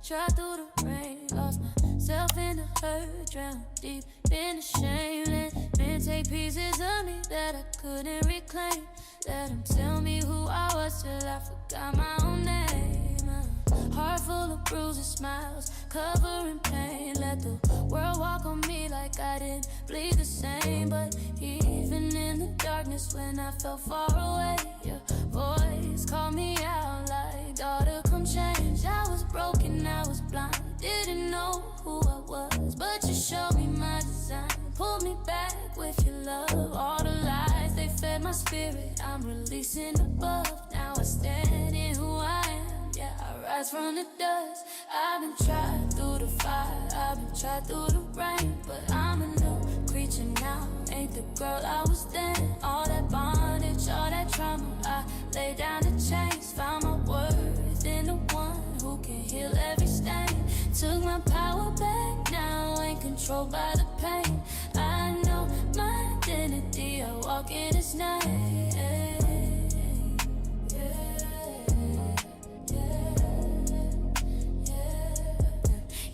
Drive through the rain, lost myself in the hurt, drowned deep in the shame. Let men take pieces of me that I couldn't reclaim. Let them tell me who I was till I forgot my own name. Heart full of bruises, smiles, covering pain. Let the world walk on me like I didn't bleed the same. But even in the darkness when I felt far away, your voice called me out like, daughter, come change. I was broken, I was blind, didn't know who I was, but you showed me my design, pulled me back with your love. All the lies, they fed my spirit, I'm releasing above. Now I stand in who I am, yeah, I rise from the dust. I've been tried through the fire, I've been tried through the rain, but I'm a new creature now, ain't the girl I was then. All that bondage, all that trauma, I lay down the chains, found my worth in the one who can heal every stain. Took my power back, now ain't controlled by the pain. I know my identity, I walk in His name.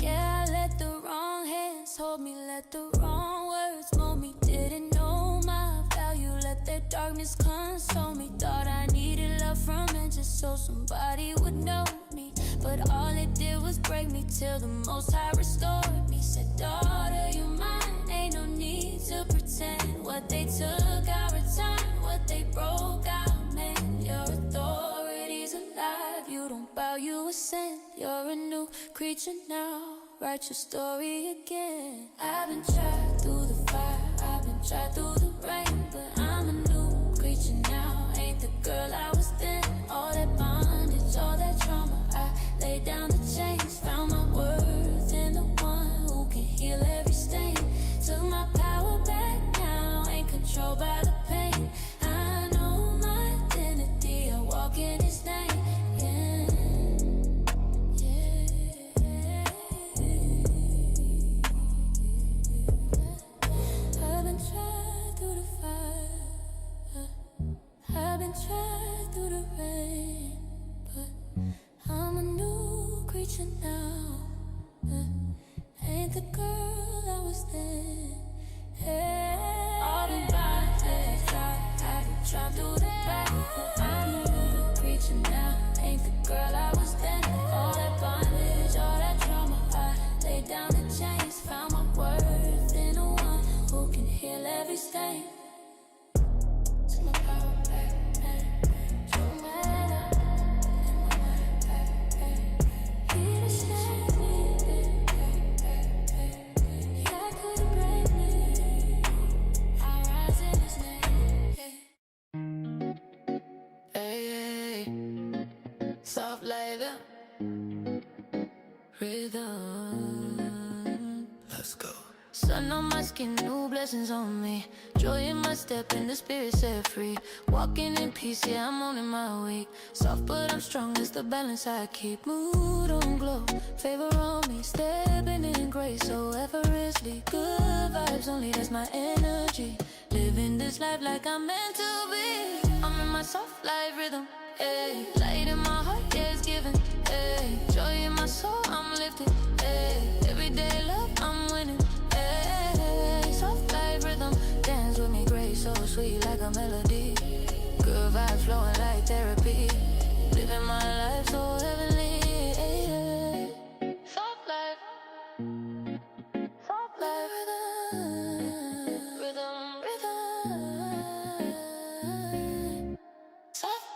Yeah, I let the wrong hands hold me, let the wrong words mold me. Didn't know my value, let that darkness console me. Thought I needed love from men just so somebody would know me, but all it did was break me till the Most High restored me. Said, daughter, you mine, ain't no need to pretend. What they took, I return, what they broke, I'll mend. Your authority's alive, you don't bow, you ascend. You're a new creature now, write your story again. I've been tried through the fire, I've been tried through the rain, but I'm a new creature now, ain't the girl I was then. All that bondage, all that trauma, I laid down the chains, found my worth in the one who can heal every stain. Took my power back now, ain't controlled by the pain. I know my identity, I walk in His name. Tried through the rain, but I'm a new creature now, ain't the girl I was then. Hey, all the bodies I've been trying through the back, but I'm a new creature now, ain't the girl I was then. All that bondage, all that trauma, I laid down the chains, found my worth in the one who can heal every stain. Took my power back. Soft like the rhythm. Let's go. Sun on my skin, new blessings on me. Joy in my step and the spirit set free. Walking in peace, yeah, I'm owning my week. Soft but I'm strong, it's the balance I keep. Mood on glow, favor on me. Stepping in grace so effortlessly. Good vibes only, that's my energy. Living this life like I'm meant to be. I'm in my soft life rhythm. Ay, light in my heart, yeah, it's given. Ay, joy in my soul, I'm lifted. Ay, everyday love, I'm winning. Ay, soft life rhythm, dance with me, grace so sweet like a melody. Good vibes flowing like therapy. Living my life so heavenly. Ay, soft life, soft life rhythm, rhythm, rhythm. Soft.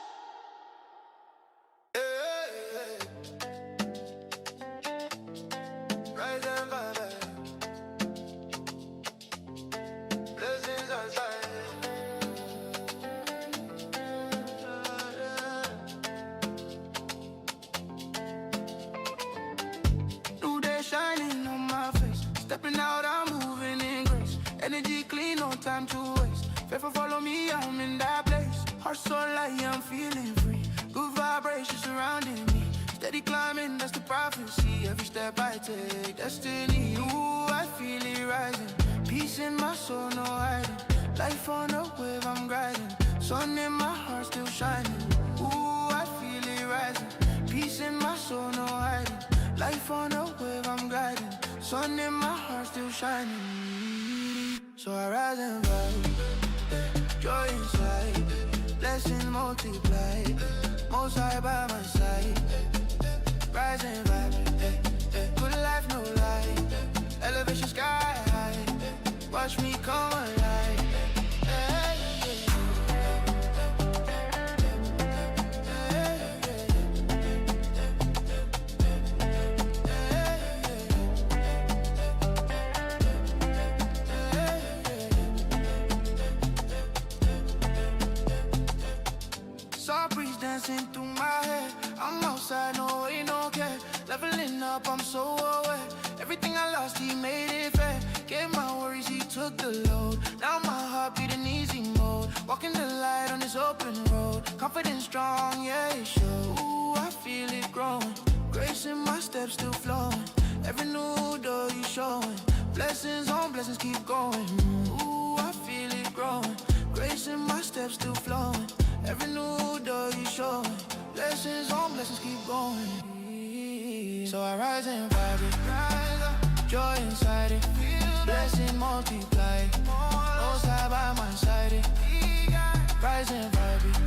Stepping out, I'm moving in grace. Energy clean, no time to waste. Faithful follow me, I'm in that place. Heart so light, I'm feeling free. Good vibrations surrounding me. Steady climbing, that's the prophecy. Every step I take, destiny. Ooh, I feel it rising. Peace in my soul, no hiding. Life on a wave, I'm gliding. Sun in my heart, still shining. Ooh, I feel it rising. Peace in my soul, no hiding. Life on a wave, I'm gliding. Sun in my heart still shining. So I rise and vibe, joy inside, blessings multiply. Most high by my side, rise and vibe, good life, no lie. Elevation sky high, watch me come alive. Dancing through my head, I'm outside, no way, no care. Leveling up, I'm so aware. Everything I lost, he made it fair. Gave my worries, he took the load. Now my heart beating easy mode. Walking the light on this open road. Confidence strong, yeah, it shows. Ooh, I feel it growing. Grace in my steps still flowing. Every new door you showing. Blessings on blessings keep going. Ooh, I feel it growing. Grace in my steps still flowing. Every new door you show, blessings on blessings keep going. So I rise and vibe it, rise up, joy inside it, blessing multiply. Most high by my side it, rise and vibe it,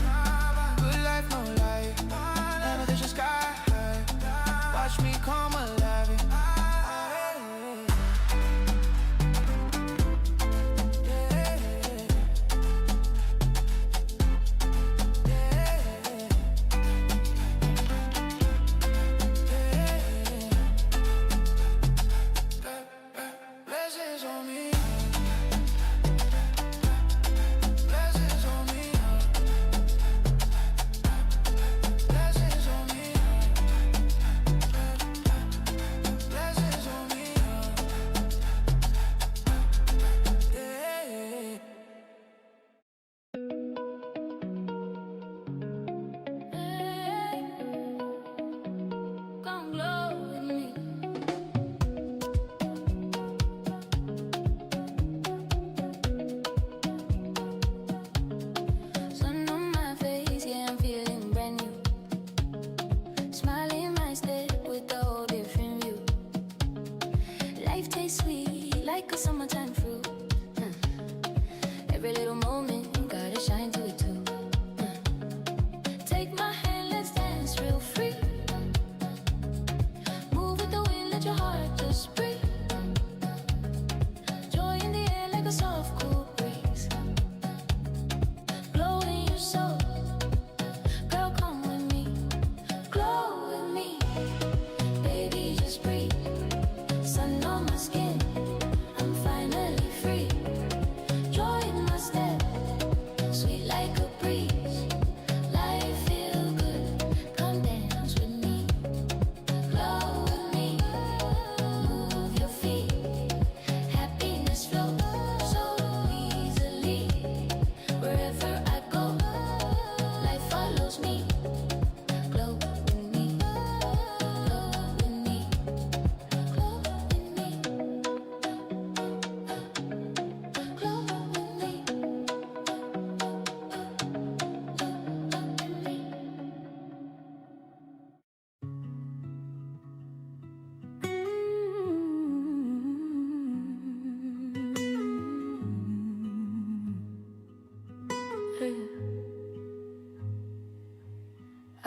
good life no lie. Elevation sky high, watch me come alive.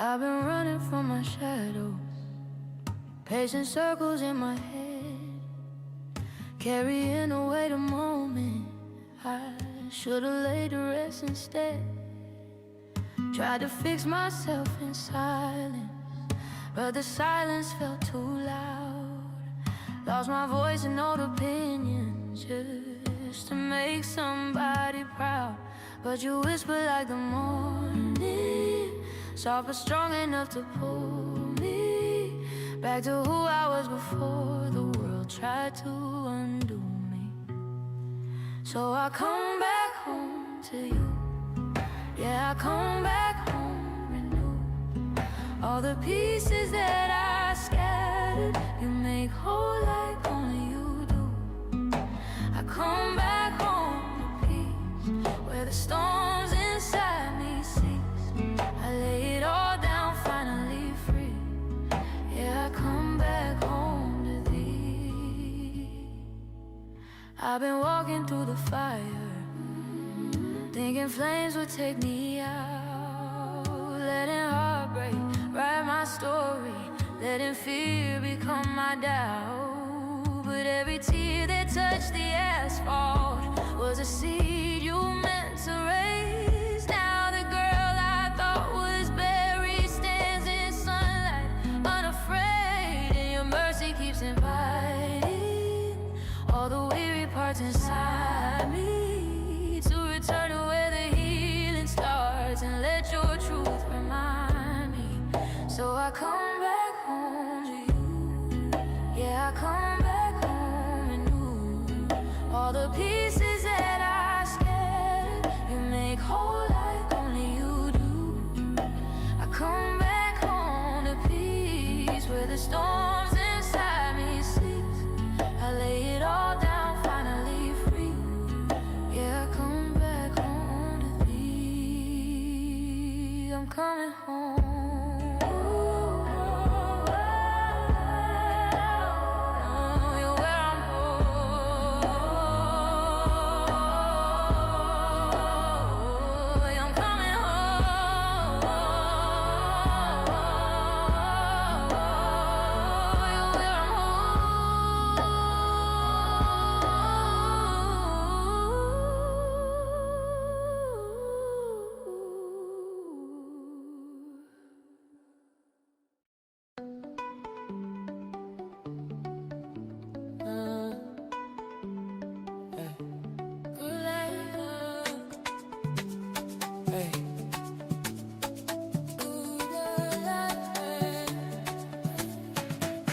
I've been running from my shadows, pacing circles in my head, carrying away the moment I should've laid to rest instead. Tried to fix myself in silence, but the silence felt too loud. Lost my voice and old opinions just to make somebody proud. But you whisper like the morning, soft but strong enough to pull me back to who I was before the world tried to undo me. So I come back home to you. Yeah, I come back home renewed. All the pieces that I scattered, you make whole like only you do. I come back home to peace, where the storms inside me cease. I lay it all down, finally free. Yeah, I come back I've been walking through the fire, thinking flames would take me out, letting heartbreak write my story, letting fear become my doubt. But every tear that touched the asphalt was a seed you meant to raise. Now the girl I thought was buried stands in sunlight, unafraid, and your mercy keeps inviting all the weary parts inside me to return to where the healing starts and let your truth remind me. So I come back home to you. Yeah, I come back home anew. All the pieces that I scattered, you make whole like only you do. I come back home to peace where the storms inside me cease. I lay it all down, finally free. Yeah, I come back home to thee. I'm coming home. You're where I'm going. I'm coming home. You're where I'm Hey.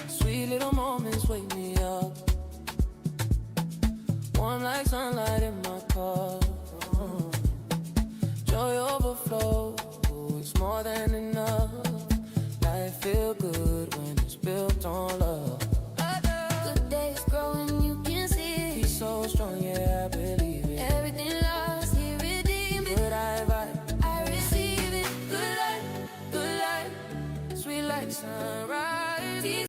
Sweet little moments wake me up, warm like sunlight in my cup. Joy overflow, it's more than enough. Life feel good when it's built on love. Good days growing, you can see it. He's so strong, yeah, I believe